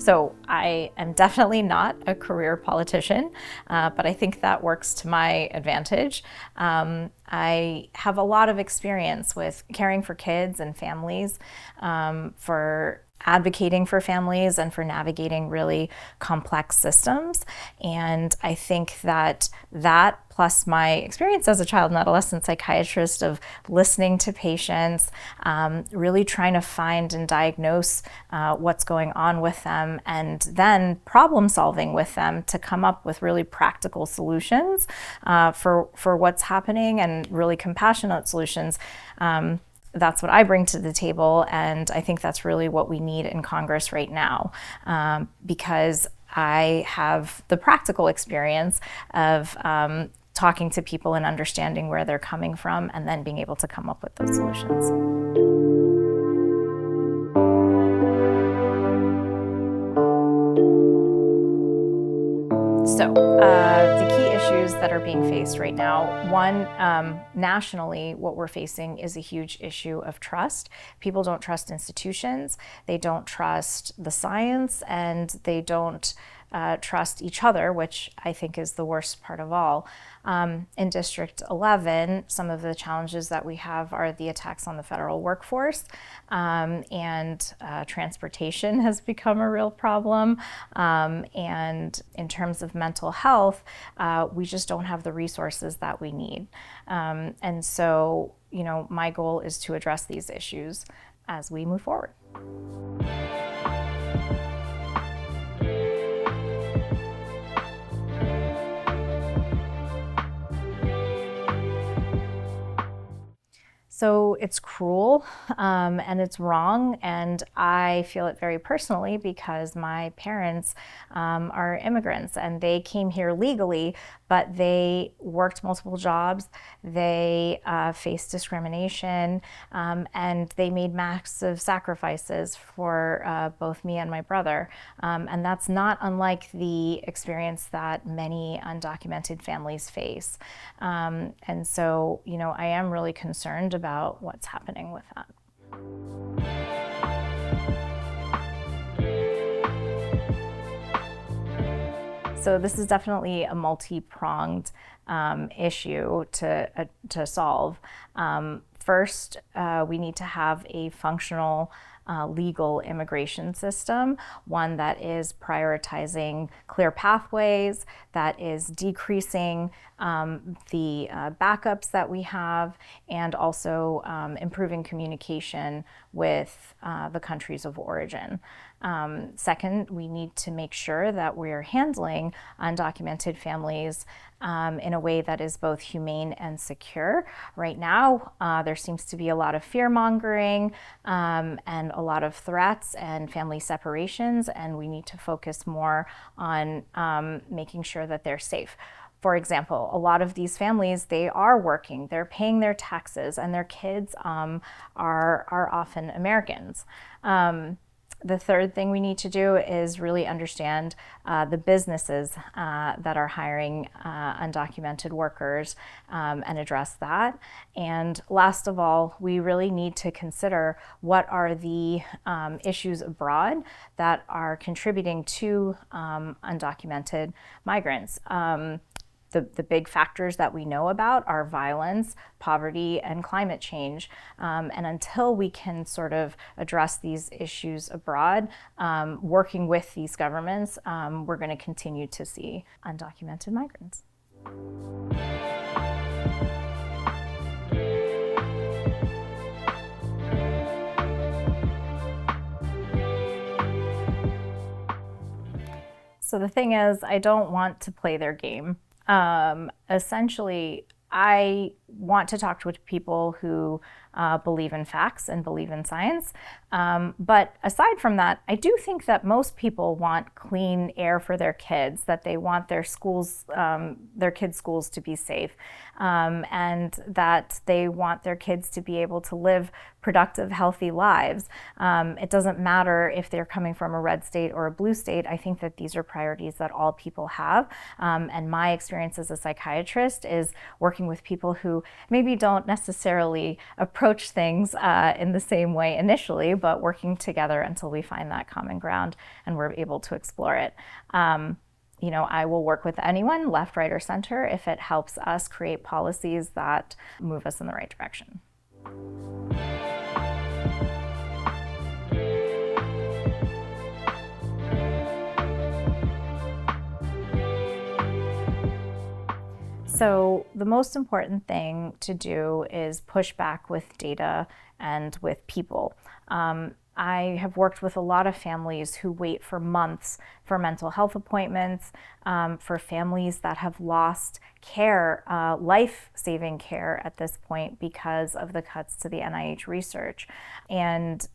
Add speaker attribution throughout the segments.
Speaker 1: So I am definitely not a career politician, but I think that works to my advantage. I have a lot of experience with caring for kids and families, for advocating for families and for navigating really complex systems. And I think that plus my experience as a child and adolescent psychiatrist of listening to patients, really trying to find and diagnose what's going on with them, and then problem solving with them to come up with really practical solutions for what's happening, and really compassionate solutions. That's what I bring to the table, and I think that's really what we need in Congress right now, because I have the practical experience of talking to people and understanding where they're coming from, and then being able to come up with those solutions. So the key issues that are being faced right now, one, nationally, what we're facing is a huge issue of trust. People don't trust institutions, they don't trust the science, and they don't trust each other, which I think is the worst part of all. In District 11, some of the challenges that we have are the attacks on the federal workforce, and transportation has become a real problem. And in terms of mental health, we just don't have the resources that we need. And so, my goal is to address these issues as we move forward. So it's cruel, and it's wrong, and I feel it very personally because my parents are immigrants, and they came here legally, but they worked multiple jobs, they faced discrimination, and they made massive sacrifices for both me and my brother. And that's not unlike the experience that many undocumented families face. And so, I am really concerned about what's happening with that. So this is definitely a multi-pronged issue to solve. First, we need to have a functional legal immigration system, one that is prioritizing clear pathways, that is decreasing the backups that we have, and also improving communication with the countries of origin. Second, we need to make sure that we're handling undocumented families in a way that is both humane and secure. Right now, there seems to be a lot of fear-mongering and a lot of threats and family separations, and we need to focus more on making sure that they're safe. For example, a lot of these families, they are working, they're paying their taxes, and their kids are often Americans. The third thing we need to do is really understand the businesses that are hiring undocumented workers and address that. And last of all, we really need to consider what are the issues abroad that are contributing to undocumented migrants. The big factors that we know about are violence, poverty, and climate change. And until we can sort of address these issues abroad, working with these governments, we're going to continue to see undocumented migrants. So the thing is, I don't want to play their game. Essentially, I want to talk to people who believe in facts and believe in science. But aside from that, I do think that most people want clean air for their kids, that they want their schools, their kids' schools to be safe, and that they want their kids to be able to live productive, healthy lives. It doesn't matter if they're coming from a red state or a blue state. I think that these are priorities that all people have. And my experience as a psychiatrist is working with people who maybe don't necessarily approach things in the same way initially, but working together until we find that common ground and we're able to explore it. I will work with anyone, left, right, or center, if it helps us create policies that move us in the right direction. So the most important thing to do is push back with data and with people. I have worked with a lot of families who wait for months for mental health appointments, for families that have lost care, life-saving care at this point because of the cuts to the NIH research. And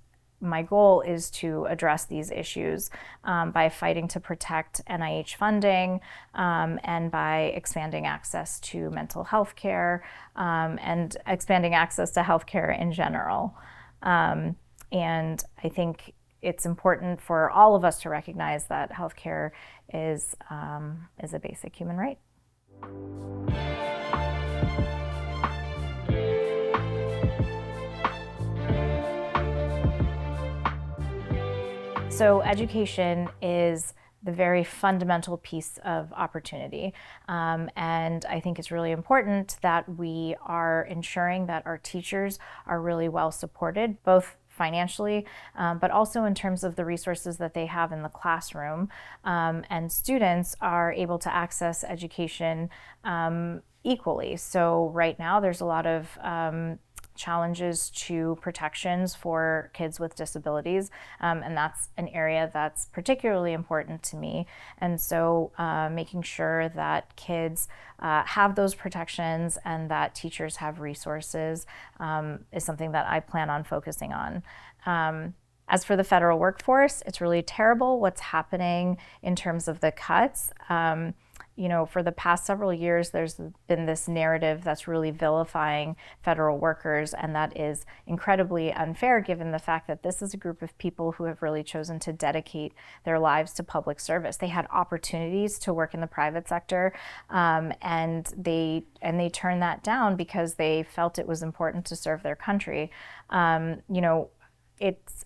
Speaker 1: my goal is to address these issues by fighting to protect NIH funding and by expanding access to mental health care and expanding access to healthcare in general. And I think it's important for all of us to recognize that healthcare is a basic human right. So education is the very fundamental piece of opportunity. And I think it's really important that we are ensuring that our teachers are really well supported, both financially, but also in terms of the resources that they have in the classroom. And students are able to access education equally. So right now there's a lot of challenges to protections for kids with disabilities, and that's an area that's particularly important to me. And so making sure that kids have those protections and that teachers have resources is something that I plan on focusing on. As for the federal workforce, it's really terrible what's happening in terms of the cuts. For the past several years, there's been this narrative that's really vilifying federal workers, and that is incredibly unfair given the fact that this is a group of people who have really chosen to dedicate their lives to public service. They had opportunities to work in the private sector, and they turned that down because they felt it was important to serve their country.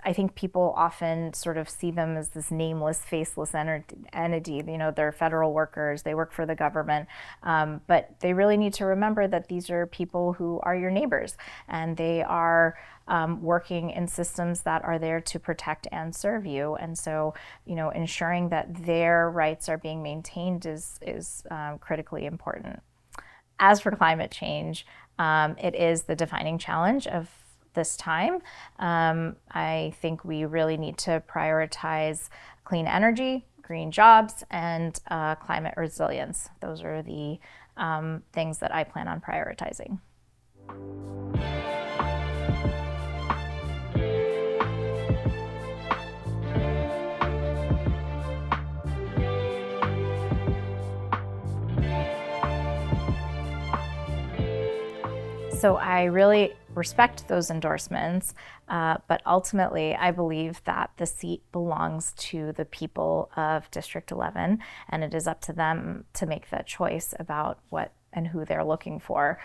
Speaker 1: I think people often sort of see them as this nameless, faceless entity. They're federal workers, they work for the government, but they really need to remember that these are people who are your neighbors, and they are working in systems that are there to protect and serve you. And so, ensuring that their rights are being maintained is critically important. As for climate change, it is the defining challenge of this time. I think we really need to prioritize clean energy, green jobs, and climate resilience. Those are the things that I plan on prioritizing. So I really respect those endorsements, but ultimately I believe that the seat belongs to the people of District 11, and it is up to them to make that choice about what and who they're looking for.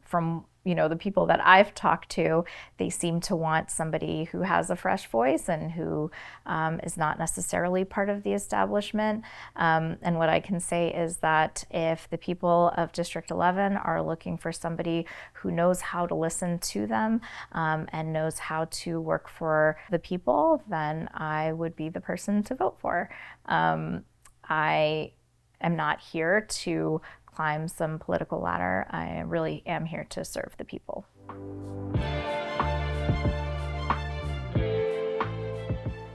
Speaker 1: From the people that I've talked to, they seem to want somebody who has a fresh voice and who is not necessarily part of the establishment. And what I can say is that if the people of District 11 are looking for somebody who knows how to listen to them and knows how to work for the people, then I would be the person to vote for. I am not here to climb some political ladder. I really am here to serve the people.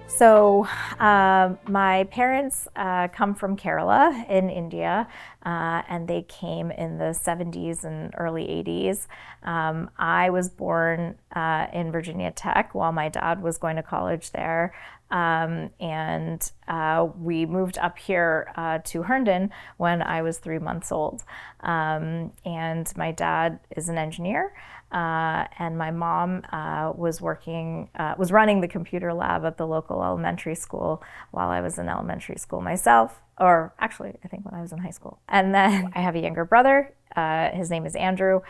Speaker 1: So my parents come from Kerala in India, and they came in the 70s and early 80s. I was born in Virginia Tech while my dad was going to college there. And we moved up here to Herndon when I was 3 months old. And my dad is an engineer, and my mom was running the computer lab at the local elementary school while I was in elementary school myself, or actually, I think when I was in high school. And then I have a younger brother. His name is Andrew.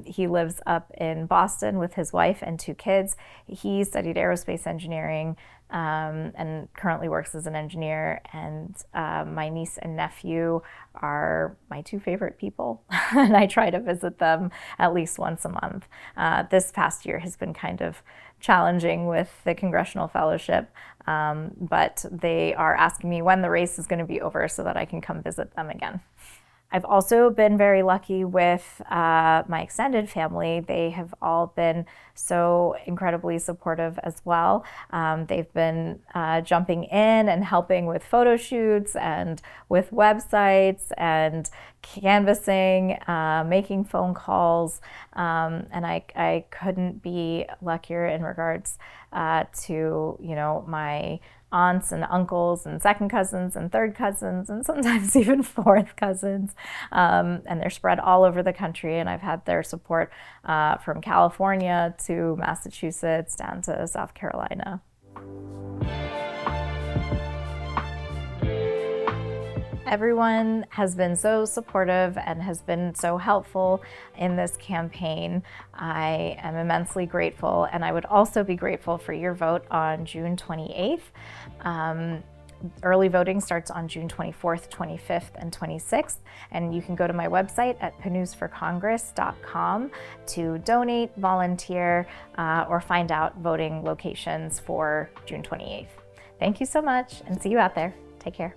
Speaker 1: He lives up in Boston with his wife and 2 kids. He studied aerospace engineering and currently works as an engineer. And my niece and nephew are my 2 favorite people, and I try to visit them at least once a month. This past year has been kind of challenging with the Congressional Fellowship, but they are asking me when the race is going to be over so that I can come visit them again. I've also been very lucky with my extended family. They have all been so incredibly supportive as well. They've been jumping in and helping with photo shoots and with websites and canvassing, making phone calls, and I couldn't be luckier in regards to my aunts and uncles and second cousins and third cousins and sometimes even fourth cousins, and they're spread all over the country, and I've had their support from California to Massachusetts down to South Carolina. Everyone has been so supportive and has been so helpful in this campaign. I am immensely grateful, and I would also be grateful for your vote on June 28th. Early voting starts on June 24th, 25th, and 26th, and you can go to my website at PunnooseForCongress.com to donate, volunteer, or find out voting locations for June 28th. Thank you so much, and see you out there. Take care.